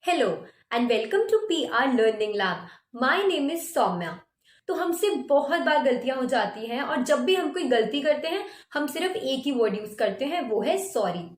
Hello and welcome to PR learning lab. My name is Soumya. तो हमसे बहुत बार गलतियां हो जाती हैं और जब भी हम कोई गलती करते हैं हम सिर्फ एक ही वर्ड यूज करते हैं, वो है सॉरी।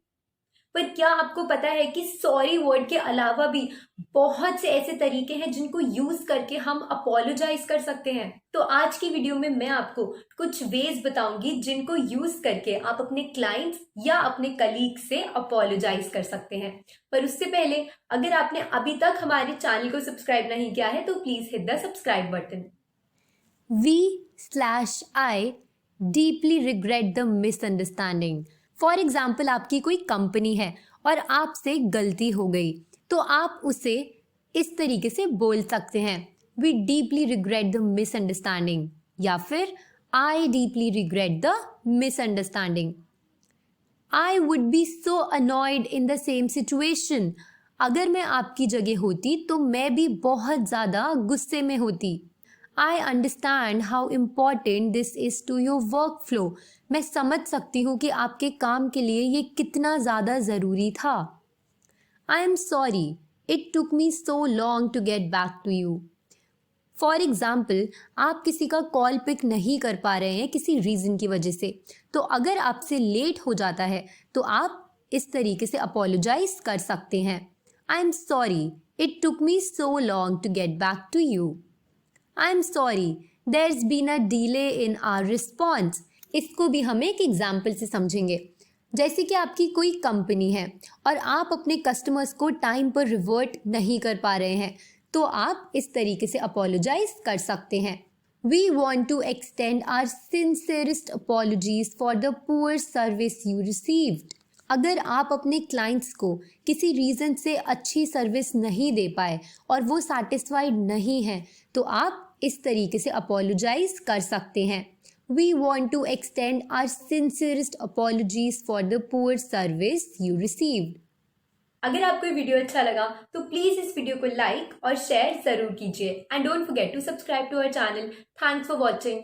पर क्या आपको पता है कि सॉरी वर्ड के अलावा भी बहुत से ऐसे तरीके हैं जिनको यूज करके हम अपोलोजाइज कर सकते हैं। तो आज की वीडियो में मैं आपको कुछ वेज बताऊंगी जिनको यूज करके आप अपने क्लाइंट्स या अपने कलीग से अपोलोजाइज कर सकते हैं। पर उससे पहले अगर आपने अभी तक हमारे चैनल को सब्सक्राइब नहीं किया है तो please hit the subscribe button. We/I deeply regret the misunderstanding. For example आपकी कोई कंपनी है और आपसे गलती हो गई तो आप उसे इस तरीके से बोल सकते हैं, We deeply regret the misunderstanding या फिर I deeply regret the misunderstanding. I would be so annoyed in the same situation. अगर मैं आपकी जगह होती तो मैं भी बहुत ज़्यादा गुस्से में होती. I understand how important this is to your workflow. मैं समझ सकती हूँ कि आपके काम के लिए ये कितना ज़्यादा ज़रूरी था. I am sorry. It took me so long to get back to you. For example आप किसी का कॉल पिक नहीं कर पा रहे हैं किसी रीज़न की वजह से, तो अगर आपसे लेट हो जाता है तो आप इस तरीके से अपोलोजाइज कर सकते हैं. I am sorry, it took me so long to get back to you. I am sorry, there's been a delay in our response. इसको भी हम एक एग्जाम्पल से समझेंगे. जैसे कि आपकी कोई कंपनी है और आप अपने कस्टमर्स को टाइम पर रिवर्ट नहीं कर पा रहे हैं, तो आप इस तरीके से अपोलोजाइज कर सकते हैं. We want to extend our sincerest apologies for the poor service you received. अगर आप अपने क्लाइंट्स को किसी रीज़न से अच्छी सर्विस नहीं दे पाए और वो सेटिस्फाइड नहीं हैं, तो आप इस तरीके से अपोलोजाइज कर सकते हैं. We want to extend our sincerest apologies for the poor service you received. अगर आपको ये वीडियो अच्छा लगा तो प्लीज इस वीडियो को लाइक और शेयर जरूर कीजिए and don't forget to subscribe to our channel. Thanks for watching.